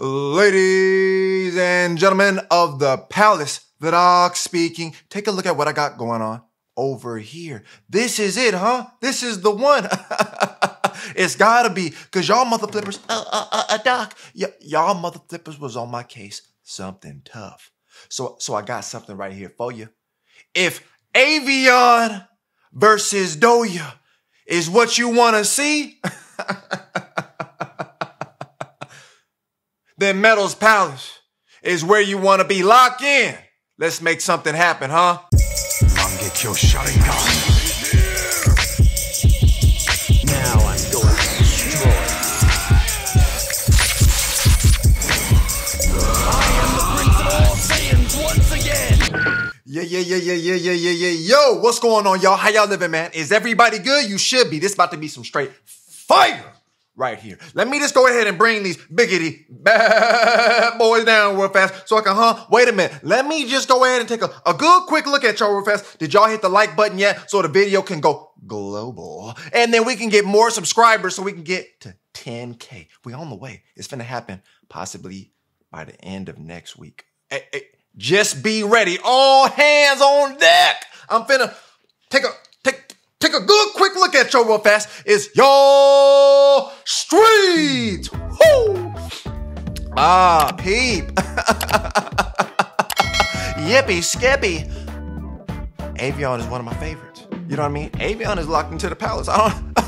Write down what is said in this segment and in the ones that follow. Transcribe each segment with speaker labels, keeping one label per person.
Speaker 1: Ladies and gentlemen of the palace, the dog speaking. Take a look at what I got going on over here. This is it, huh? This is the one. It's gotta be, cause y'all mother flippers, doc, y'all mother flippers was on my case. Something tough. So I got something right here for you. If Evion versus Doyah is what you wanna see, then Metal's Palace is where you want to be. Locked in. Let's make something happen, huh?
Speaker 2: Get your Sharingan.
Speaker 3: Now I'm going to destroy. I am the Prince of all Saiyans once again.
Speaker 1: Yeah. Yo, what's going on, y'all? How y'all living, man? Is everybody good? You should be. This about to be some straight fire right here. Let me just go ahead and bring these biggity bad boys down real fast so I can, wait a minute. Let me just go ahead and take a good quick look at y'all real fast. Did y'all hit the like button yet so the video can go global? And then we can get more subscribers so we can get to 10K. We on the way. It's finna happen possibly by the end of next week. Hey, just be ready. All hands on deck. I'm finna take a good quick look at y'all real fast. It's y'all streets. Woo! Ah, peep. Yippee skippy. Evion is one of my favorites. You know what I mean? Evion is locked into the palace. I don't.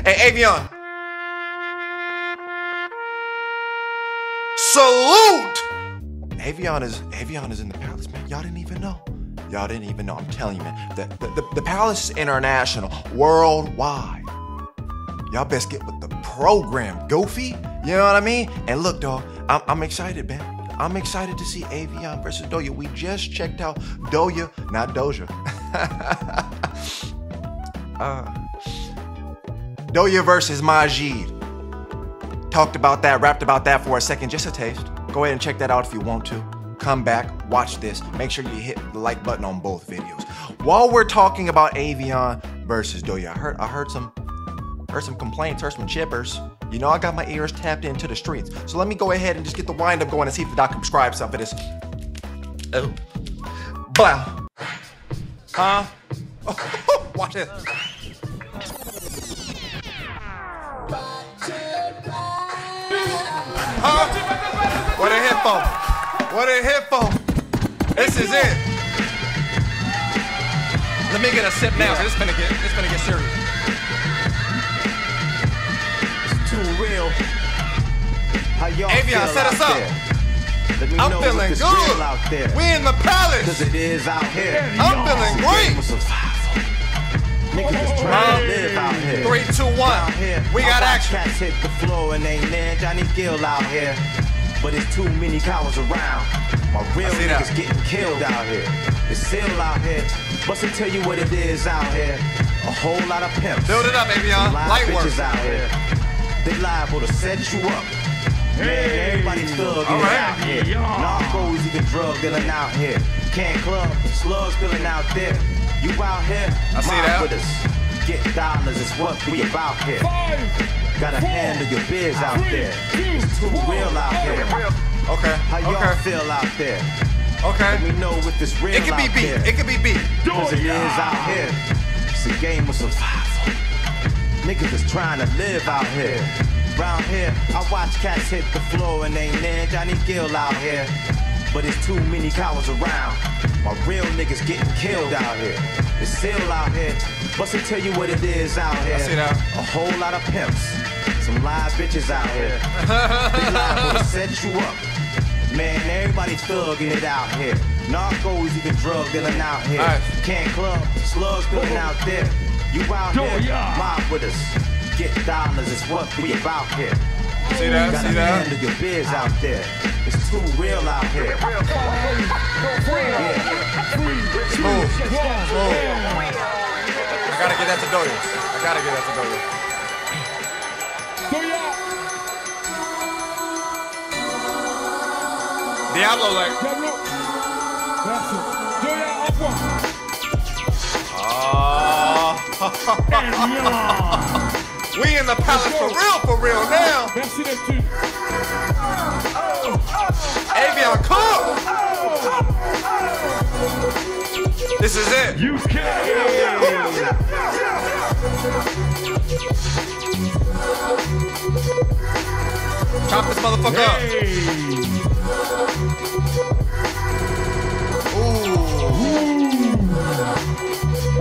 Speaker 1: Hey, Evion. Salute. Evion is in the palace, man. Y'all didn't even know. Y'all didn't even know. I'm telling you, man. The palace is international, worldwide. Y'all best get with the program, Goofy. You know what I mean? And look, dog, I'm excited, man. I'm excited to see Evion versus Doyah. We just checked out Doyah, not Doja. Doyah versus Majid. Talked about that, rapped about that for a second, just a taste. Go ahead and check that out if you want to. Come back, watch this. Make sure you hit the like button on both videos. While we're talking about Evion versus Doyah, I heard some complaints, heard some chippers. You know, I got my ears tapped into the streets. So let me go ahead and just get the wind up going and see if the doc can prescribe something for this. Oh. Blah. Huh? Oh, watch this. Huh? What a hit for? What a hit for? This is it. Let me get a sip now. This finna get serious.
Speaker 3: It's too real. How y'all
Speaker 1: Evion, set us up. I'm feeling good.
Speaker 3: Out there.
Speaker 1: We in the palace.
Speaker 3: Cause it is out here.
Speaker 1: I'm feeling great.
Speaker 3: Niggas just trying to live out here.
Speaker 1: 3, 2, 1. We got action.
Speaker 3: Cats hit the floor and ain't there. Johnny Gill out here. But it's too many cowards around. My real niggas getting killed out here. It's still out here. But to tell you what it is out here, a whole lot of pimps.
Speaker 1: Build it up, Evion. Light work.
Speaker 3: Out here. They liable to set you up. Man, everybody's thugging out here. Narcos, even drug dealing out here. Can club, slugs spilling out there. You out here,
Speaker 1: I see that.
Speaker 3: With us. Get dollars is what we about here. Gotta handle your biz out there. It's too real out here.
Speaker 1: Okay.
Speaker 3: How y'all feel out there?
Speaker 1: Okay.
Speaker 3: Let me know if it's real.
Speaker 1: It can be beat. It can be beat.
Speaker 3: Cause it is out here. It's a game of survival. Niggas is trying to live out here. Round here, I watch cats hit the floor and ain't there. Johnny Gill out here. But it's too many cowards around. My real niggas getting killed out here. It's still out here. But to tell you what it is out here.
Speaker 1: I see that.
Speaker 3: A whole lot of pimps. Some live bitches out here. They liable to set you up. Man, everybody thugging it out here. Narcos, even drug dealing out here.
Speaker 1: Right.
Speaker 3: Can club, slugs spilling out there. You out here, mob with us. Get dollars is what we about here.
Speaker 1: See that?
Speaker 3: Gotta
Speaker 1: See that?
Speaker 3: handle your biz out there. It's too real out here.
Speaker 1: Smooth. I gotta get that to Doyah. Diablo like. We in the palace for real now. This is it.
Speaker 4: UK.
Speaker 1: Chop this motherfucker up.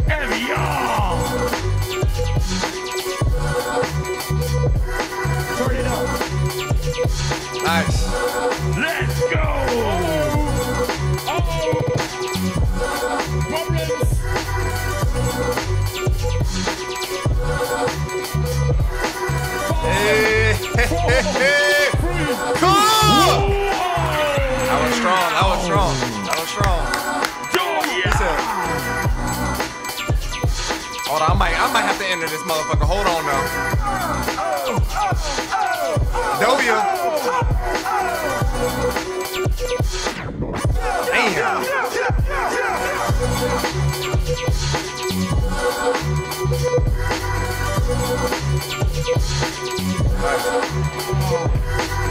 Speaker 4: Evion. Turn it up.
Speaker 1: Nice.
Speaker 4: Let's go. Problems.
Speaker 1: Hey, cool. That was strong. That was strong. That was strong. Hold on, I might have to enter this motherfucker. Hold on now. Doyah. Damn.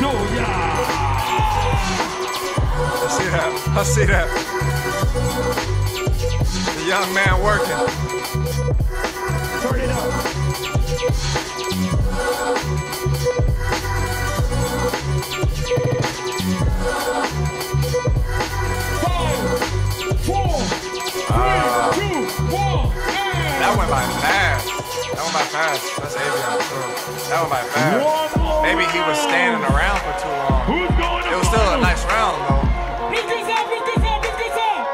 Speaker 4: Doyah.
Speaker 1: I see that. I see that. The young man working.
Speaker 4: Turn it up. 5, 4, 3, 2, 1,
Speaker 1: That went by fast. That went by fast. That's Evion. That went by fast. Maybe he was standing around for too long.
Speaker 4: Who's going
Speaker 1: It was still a nice round though.
Speaker 4: Look this up, look this up, look this up.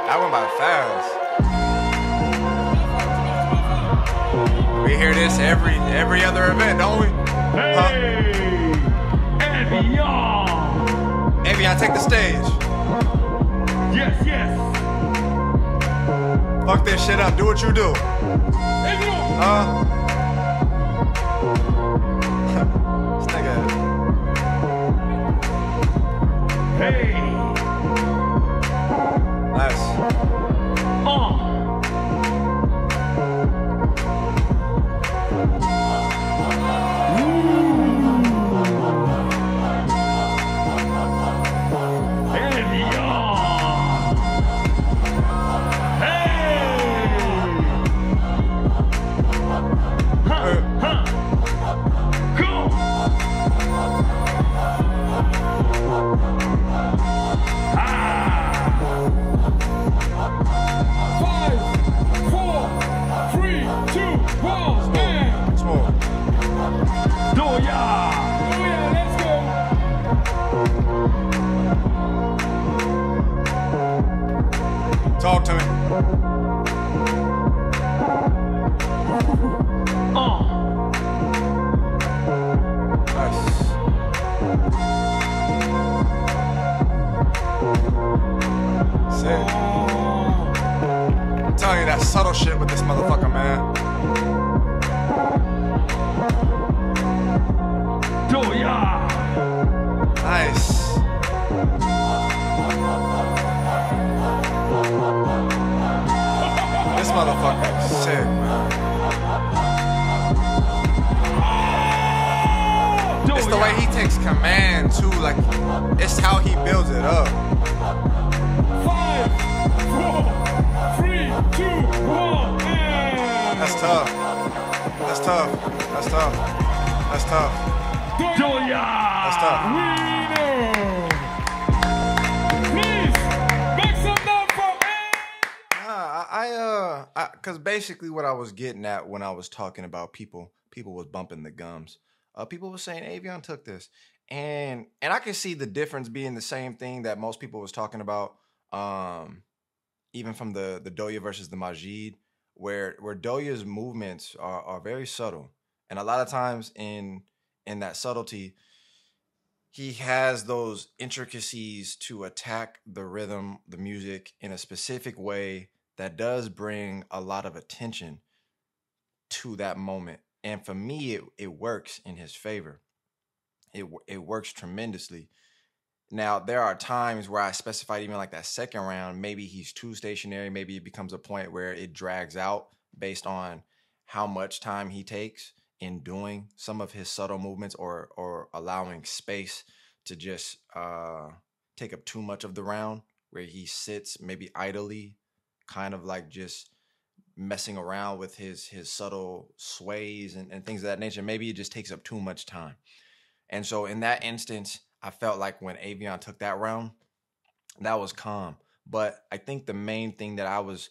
Speaker 1: That went by fast. We hear this every other event, don't we?
Speaker 4: Hey, Evion.
Speaker 1: Evion, take the stage.
Speaker 4: Yes, yes.
Speaker 1: Fuck this shit up. Do what you do.
Speaker 4: Evion.
Speaker 1: This nigga.
Speaker 4: Hey.
Speaker 1: Nice. Talk to me. Nice. Sick. I'm telling you that subtle shit with this motherfucker, man.
Speaker 4: Doyah.
Speaker 1: Nice. This motherfucker is sick, man. It's the way he takes command too, like it's how he builds it up.
Speaker 4: 5, 4, 3, 2, 1.
Speaker 1: That's tough. That's tough. That's tough. That's tough.
Speaker 4: Doyah.
Speaker 1: That's tough.
Speaker 4: Please make some noise for
Speaker 1: Cause basically what I was getting at when I was talking about people was bumping the gums. People were saying Evion took this, and I can see the difference being the same thing that most people was talking about, even from the Doyah versus the Majid, where Doyah's movements are very subtle, and a lot of times in that subtlety, he has those intricacies to attack the rhythm, the music in a specific way that does bring a lot of attention to that moment. And for me, it works in his favor. It works tremendously. Now, there are times where I specified even like that second round, maybe he's too stationary. Maybe it becomes a point where it drags out based on how much time he takes in doing some of his subtle movements or allowing space to just take up too much of the round, where he sits maybe idly, kind of like just messing around with his subtle sways and things of that nature. Maybe it just takes up too much time. And so in that instance, I felt like when Evion took that round, that was calm. But I think the main thing that I was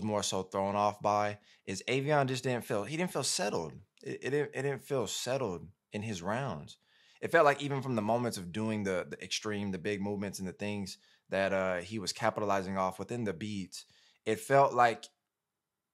Speaker 1: more so thrown off by is Evion just didn't feel settled. It didn't feel settled in his rounds. It felt like even from the moments of doing the extreme, the big movements and the things that he was capitalizing off within the beats, it felt like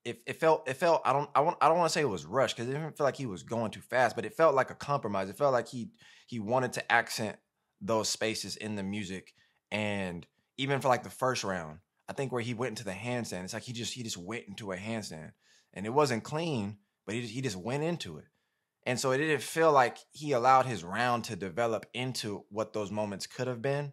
Speaker 1: it felt I don't want to say it was rushed because it didn't feel like he was going too fast, but it felt like a compromise. It felt like he wanted to accent those spaces in the music. And even for like the first round, I think where he went into the handstand, it's like he just went into a handstand, and it wasn't clean, but he just went into it. And so it didn't feel like he allowed his round to develop into what those moments could have been.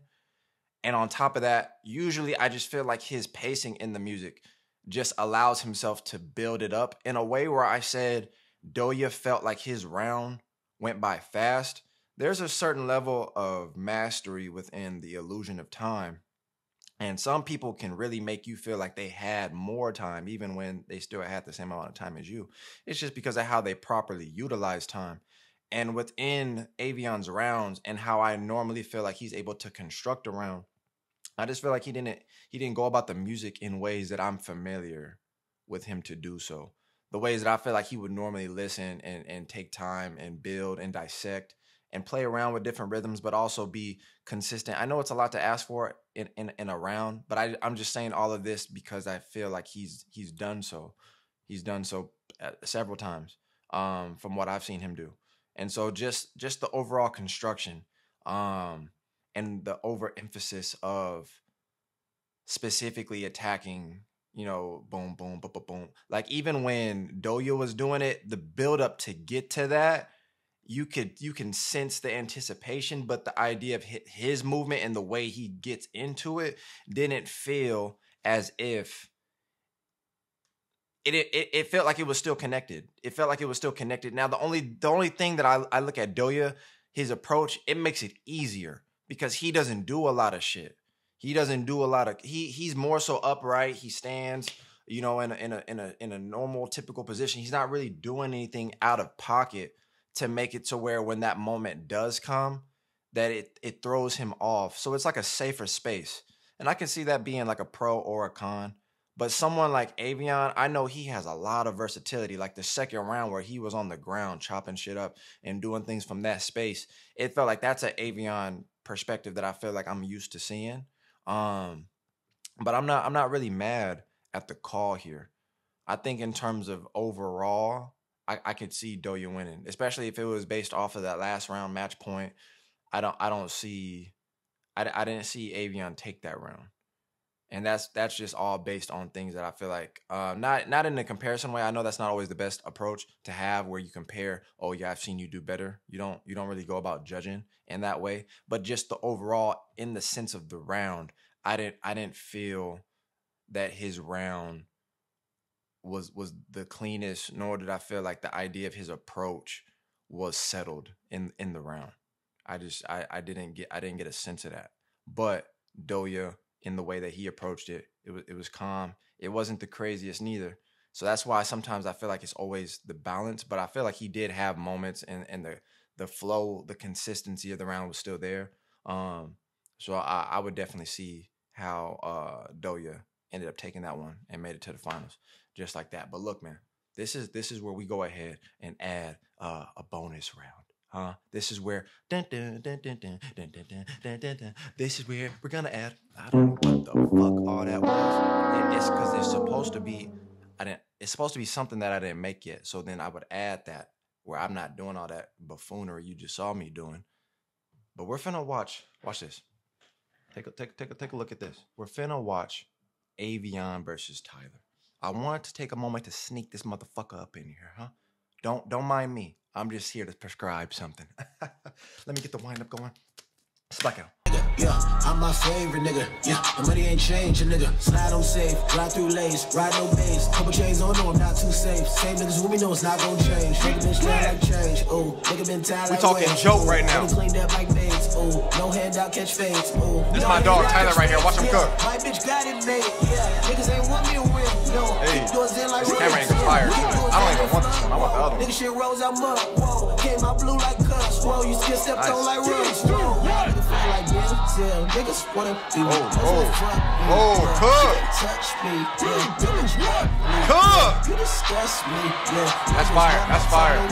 Speaker 1: And on top of that, usually I just feel like his pacing in the music just allows himself to build it up in a way where I said Doyah felt like his round went by fast. There's a certain level of mastery within the illusion of time. And some people can really make you feel like they had more time, even when they still had the same amount of time as you. It's just because of how they properly utilize time. And within Evion's rounds and how I normally feel like he's able to construct a round, I just feel like he didn't go about the music in ways that I'm familiar with him to do so. The ways that I feel like he would normally listen and take time and build and dissect and play around with different rhythms, but also be consistent. I know it's a lot to ask for in a round, but I'm just saying all of this because I feel like he's done so. He's done so several times from what I've seen him do. And so just the overall construction and the overemphasis of specifically attacking, boom, boom, boom, boom, boom. Like even when Doyah was doing it, the build up to get to that, you can sense the anticipation, but the idea of his movement and the way he gets into it didn't feel as if it felt like it was still connected. It felt like it was still connected. Now the only thing that I look at Doyah, his approach, it makes it easier because he doesn't do a lot of shit. He doesn't do a lot of he's more so upright. He stands, in a normal typical position. He's not really doing anything out of pocket to make it to where when that moment does come, that it throws him off. So it's like a safer space. And I can see that being like a pro or a con. But someone like Evion, I know he has a lot of versatility. Like the second round where he was on the ground chopping shit up and doing things from that space, it felt like that's an Evion perspective that I feel like I'm used to seeing. But I'm not really mad at the call here. I think in terms of overall, I could see Doyah winning, especially if it was based off of that last round match point. I didn't see Evion take that round, and that's just all based on things that I feel like not in the comparison way. I know that's not always the best approach to have, where you compare. Oh yeah, I've seen you do better. You don't really go about judging in that way, but just the overall in the sense of the round, I didn't feel that his round was the cleanest, nor did I feel like the idea of his approach was settled in the round. I didn't get a sense of that. But Doyah, in the way that he approached it, it was calm. It wasn't the craziest neither. So that's why sometimes I feel like it's always the balance, but I feel like he did have moments and the flow, the consistency of the round was still there. So I would definitely see how Doyah ended up taking that one and made it to the finals just like that. But look, man, this is where we go ahead and add a bonus round. This is where this is where we're gonna add. I don't know what the fuck all that was. It's because it's supposed to be. It's supposed to be something that I didn't make yet. So then I would add that where I'm not doing all that buffoonery you just saw me doing. But we're finna watch. Watch this. Take a look at this. We're finna watch Evion versus Tyler. I wanted to take a moment to sneak this motherfucker up in here, huh? Don't mind me. I'm just here to prescribe something. Let me get the wind up going. Slack out.
Speaker 5: Yeah, I'm my favorite nigga. Yeah, the money ain't changing, nigga. Slide on safe, ride through lanes, ride no base. Couple chains on, no, I'm not too safe. Same niggas who me know it's not gonna change. Nigga been straight like change. Ooh, nigga been tired like
Speaker 1: we talking JOAT right now.
Speaker 5: Cleaned up like maids. Ooh, No handout, catch fades. Ooh.
Speaker 1: This is my dog Tyler right here. Watch him cook.
Speaker 5: My bitch got it made. Yeah, niggas ain't want me to win. No,
Speaker 1: Hey,
Speaker 5: doors in like
Speaker 1: this camera ain't expired. I don't even want this one. I want the other one.
Speaker 5: Nigga shit rolls out mud. Whoa, came out blue like cuss. Whoa, you skip step toe like roots. Whoa, niggas feel like Denzel. Niggas wanna be me.
Speaker 1: Cook.
Speaker 5: Touch me. Yeah,
Speaker 1: Cook.
Speaker 5: you disgust me. Yeah,
Speaker 1: That's fire. That's fire.
Speaker 5: you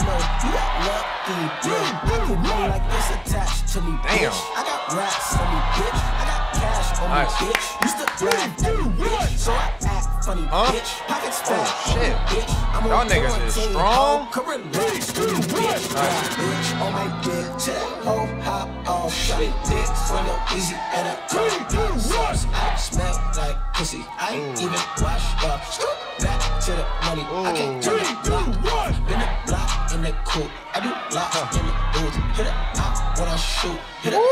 Speaker 5: got lucky. Yeah, I get money like this attached to me.
Speaker 1: Damn.
Speaker 5: Bitch. I got racks on me, bitch. I got cash on
Speaker 1: Nice.
Speaker 5: me, bitch. Used to laugh at me, bitch. So I act funny, bitch. Pockets fat,
Speaker 1: shit.
Speaker 5: bitch. I'm
Speaker 1: Y'all
Speaker 5: on
Speaker 1: niggas is
Speaker 5: quarantine,
Speaker 1: strong.
Speaker 5: hoe. Correct, bitch. Bitch, bitch. On my dick, to that hoe, hop off. Shot dick, swallow easy, and I come sauce. I smell like pussy. I ain't even washed up. Back to the money. I can't turn the block. Been the block in the coupe. I do blocks in the booth. Hit it out when I shoot. Hit it out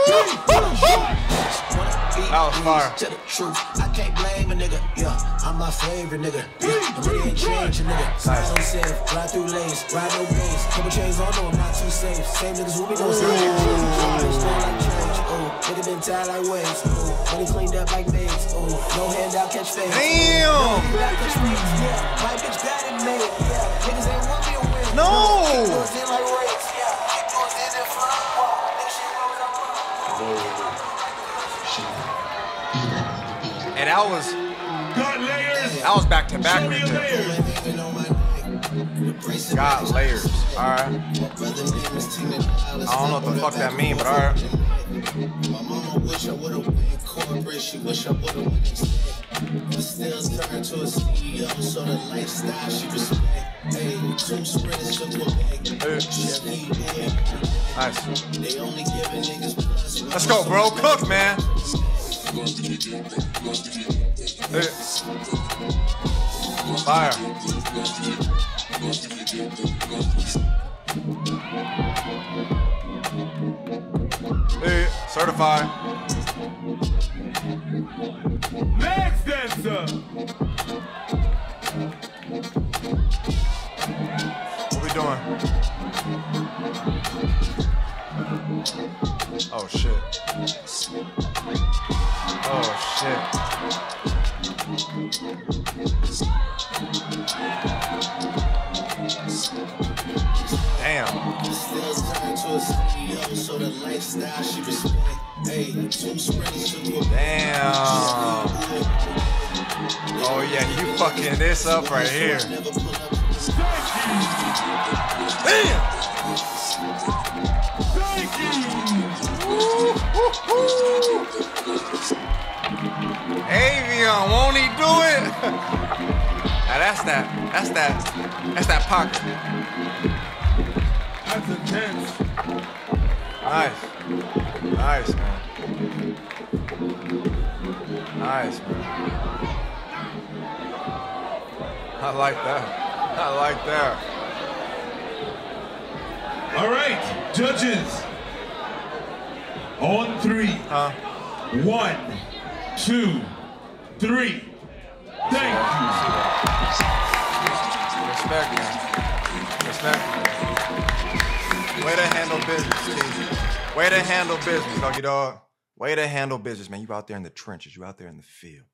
Speaker 5: when I shoot.
Speaker 1: That was fire.
Speaker 5: To the truth, I can't blame a nigga. Yeah, I'm my favorite nigga. Yeah, the money ain't changing, nigga. Slide on safe, ride through lanes, ride no base. Couple chains on, no, I'm not too safe. Same niggas who be doing something. Still like change. Oh, nigga been tied like waves. Oh, money cleaned up like maids. Oh, no handout, catch fades.
Speaker 1: Damn.
Speaker 5: No handout, catch fades. Yeah, my bitch got it made. Yeah, niggas ain't want me to win.
Speaker 1: No.
Speaker 5: Doors in like race. Yeah, keep doors in and front. Nigga shit rolls up.
Speaker 1: And that was
Speaker 4: Got layers.
Speaker 1: back to back right there. Got layers. Alright. I don't know what the fuck that mean, but alright.
Speaker 5: My mama wish I would've went corporate. She wish I would've went instead. But still turned to a CEO, so the lifestyle she respect. Hey, 2 sprints to Quebec. Chevy,
Speaker 1: Nice.
Speaker 5: they only giving niggas plus.
Speaker 1: Let's go, bro. Cook, man. Hey. Fire. Hey, certified.
Speaker 4: Next dancer.
Speaker 1: What we doing? Oh shit. Oh shit. Damn.
Speaker 5: Still turned to a CEO, so the lifestyle she respect. Hey, 2 sprints to Quebec.
Speaker 1: Damn. Oh yeah, you fucking this up right here. Damn. Evion, won't he do it? Now that's that pocket.
Speaker 4: That's intense.
Speaker 1: Nice, man. Nice, man. I like that.
Speaker 4: All right, judges. On 3. 1, 2, 3. Thank you.
Speaker 1: Respect, man. Way to handle business, T. Way to handle business, doggy dog. Way to handle business, man. You out there in the trenches. You out there in the field.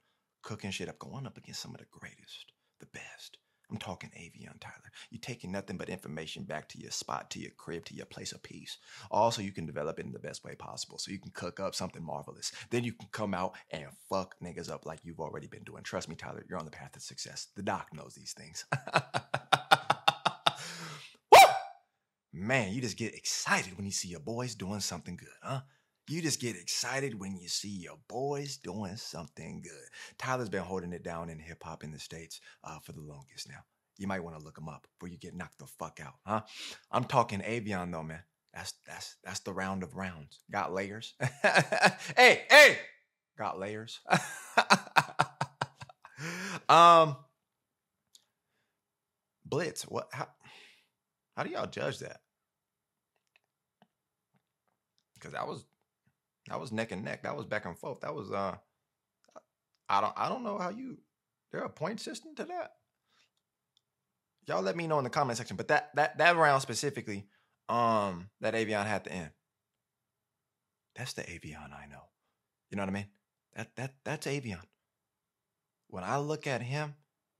Speaker 1: Cooking shit up. Going up against some of the greatest. The best. I'm talking Evion, Tyler. You taking nothing but information back to your spot, to your crib, to your place of peace. Also, you can develop it in the best way possible. So you can cook up something marvelous. Then you can come out and fuck niggas up like you've already been doing. Trust me, Tyler, you're on the path to success. The doc knows these things. Woo! Man, you just get excited when you see your boys doing something good, huh? You just get excited when you see your boys doing something good. Tyler's been holding it down in hip-hop in the States for the longest now. You might want to look him up before you get knocked the fuck out, huh? I'm talking Evion though, man. That's the round of rounds. Got layers. Hey! Got layers. Blitz, what? How do y'all judge that? Because that was neck and neck. That was back and forth. That was I don't know how you. There a point system to that? Y'all let me know in the comment section. But that round specifically, that Evion had to end. That's the Evion I know. You know what I mean? That's Evion. When I look at him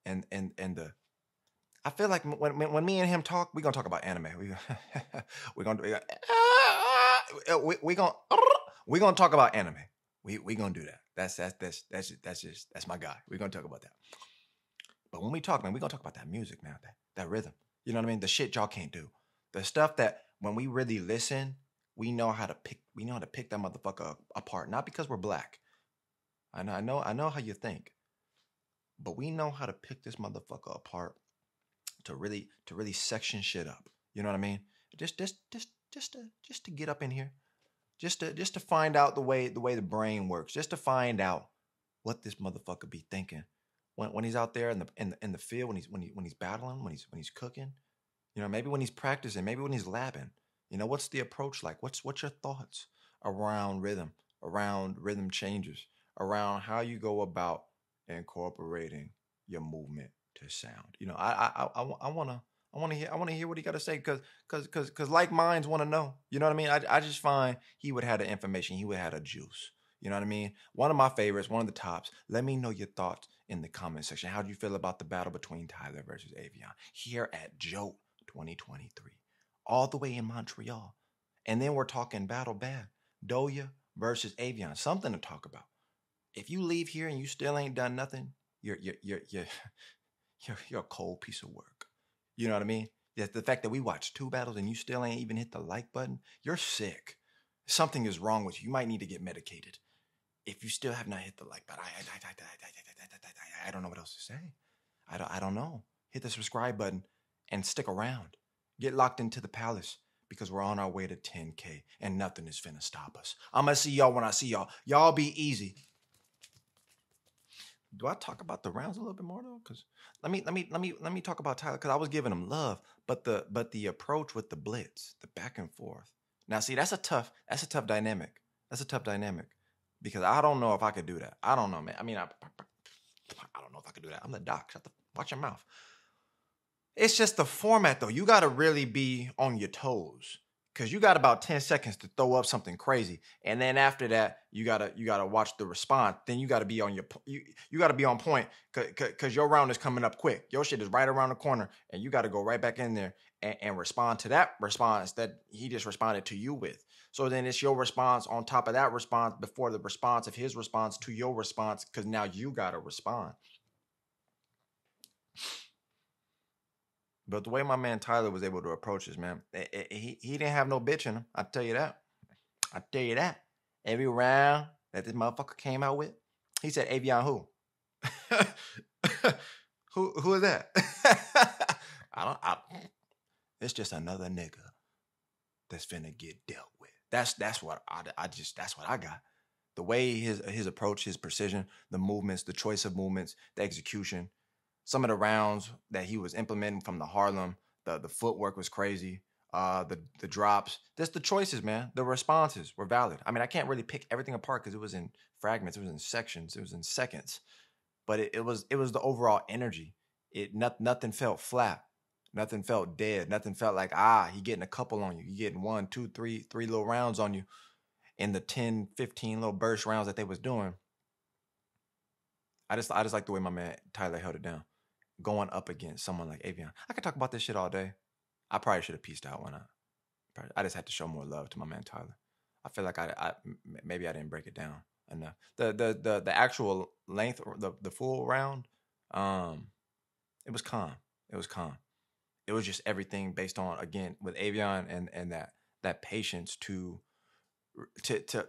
Speaker 1: and the, I feel like when me and him talk, we're gonna talk about anime. We're gonna talk about anime. We gonna do that. That's my guy. We're gonna talk about that. But when we talk, man, we're gonna talk about that music, man, that rhythm. You know what I mean? The shit y'all can't do. The stuff that when we really listen, we know how to pick that motherfucker apart. Not because we're black. I know how you think. But we know how to pick this motherfucker apart to really section shit up. You know what I mean? Just to get up in here. Just to find out the way the brain works. Just to find out what this motherfucker be thinking when he's out there in the field, when he's battling, when he's cooking. You know, maybe when he's practicing, maybe when he's labbing. You know, what's the approach like? What's your thoughts around rhythm changes, around how you go about incorporating your movement to sound? You know, I want to hear what he got to say because like minds want to know. You know what I mean? I just find he would have the information. He would have the juice. You know what I mean? One of my favorites, one of the tops. Let me know your thoughts in the comment section. How do you feel about the battle between Tyler versus Evion here at JOAT 2023, all the way in Montreal? And then we're talking battle bad, Doyah versus Evion. Something to talk about. If you leave here and you still ain't done nothing, you're a cold piece of work. You know what I mean? The fact that we watched 2 battles and you still ain't even hit the like button, you're sick. Something is wrong with you. You might need to get medicated. If you still have not hit the like button, I don't know what else to say. I don't know. Hit the subscribe button and stick around. Get locked into the palace because we're on our way to 10K and nothing is finna stop us. I'm gonna see y'all when I see y'all. Y'all be easy. Do I talk about the rounds a little bit more though? Because let me talk about Tyler, because I was giving him love, but the approach with the blitz, the back and forth. Now see, that's a tough dynamic. That's a tough dynamic because I don't know if I could do that. I don't know, man. I mean, I don't know if I could do that. I'm the doc. Watch your mouth. It's just the format though. You got to really be on your toes. Because you got about 10 seconds to throw up something crazy. And then after that, you gotta watch the response. Then you gotta be on you gotta be on point because your round is coming up quick. Your shit is right around the corner. And you gotta go right back in there and respond to that response that he just responded to you with. So then it's your response on top of that response before the response of his response to your response, because now you gotta respond. But the way my man Tyler was able to approach this, man, he didn't have no bitch in him. I tell you that. I tell you that. Every round that this motherfucker came out with, he said, Evion who? Who is that? It's just another nigga that's finna get dealt with. That's what I got. The way his approach, his precision, the movements, the choice of movements, the execution. Some of the rounds that he was implementing from the Harlem, the footwork was crazy. The drops, just the choices, man. The responses were valid. I mean, I can't really pick everything apart because it was in fragments, it was in sections, it was in seconds. But it was the overall energy. Nothing felt flat, nothing felt dead, nothing felt like he getting a couple on you. You getting 1, 2, 3 little rounds on you in the 10, 15 little burst rounds that they was doing. I just like the way my man Tyler held it down. Going up against someone like Evion. I could talk about this shit all day. I probably should have pieced out when I just had to show more love to my man Tyler. I feel like maybe I didn't break it down enough. The actual length, the full round, it was calm. It was calm. It was just everything based on, again, with Evion and that patience to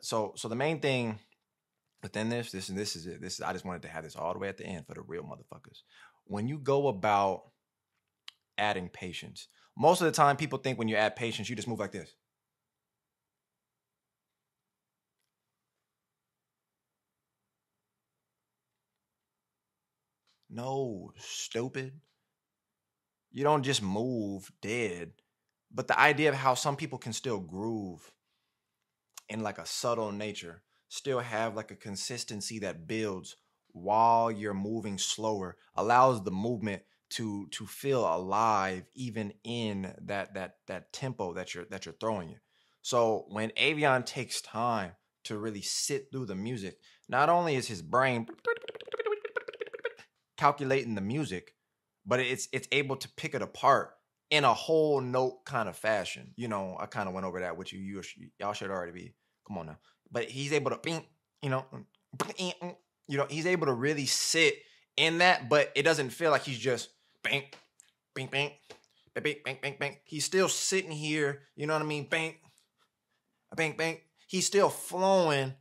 Speaker 1: so the main thing within this is it. I just wanted to have this all the way at the end for the real motherfuckers. When you go about adding patience, most of the time people think when you add patience, you just move like this. No, stupid. You don't just move dead. But the idea of how some people can still groove in like a subtle nature, still have like a consistency that builds while you're moving slower, allows the movement to feel alive even in that tempo that you're throwing it. So when Evion takes time to really sit through the music, not only is his brain calculating the music, but it's able to pick it apart in a whole note kind of fashion. You know, I kind of went over that with you. Y'all should already be. Come on now. But he's able to, he's able to really sit in that, but it doesn't feel like he's just bang, bang, bang, bang, bang, bang, bang. He's still sitting here, you know what I mean? Bang, bang, bang. He's still flowing.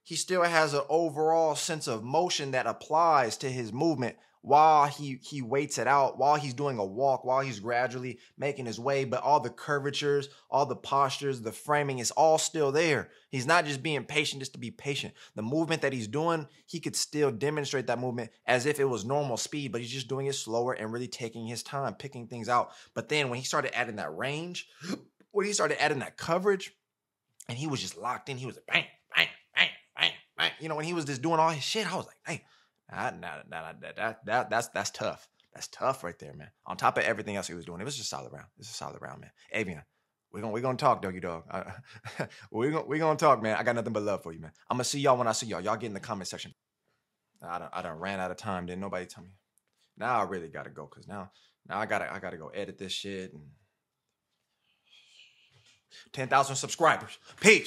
Speaker 1: He still has an overall sense of motion that applies to his movement while he waits it out, while he's doing a walk, while he's gradually making his way. But all the curvatures, all the postures, the framing is all still there. He's not just being patient just to be patient. The movement that he's doing, he could still demonstrate that movement as if it was normal speed, but he's just doing it slower and really taking his time, picking things out. But then when he started adding that range, when he started adding that coverage, and he was just locked in, he was like, bang, bang, bang, bang, bang. You know, when he was just doing all his shit, I was like, hey, that's tough. That's tough right there, man. On top of everything else he was doing, it was just a solid round. It's a solid round, man. Evion, we're gonna talk, doggy dog. We're gonna talk, man. I got nothing but love for you, man. I'm gonna see y'all when I see y'all. Y'all get in the comment section. I done ran out of time. Didn't nobody tell me. Now I really gotta go, cause now I gotta go edit this shit and 10,000 subscribers. Peace.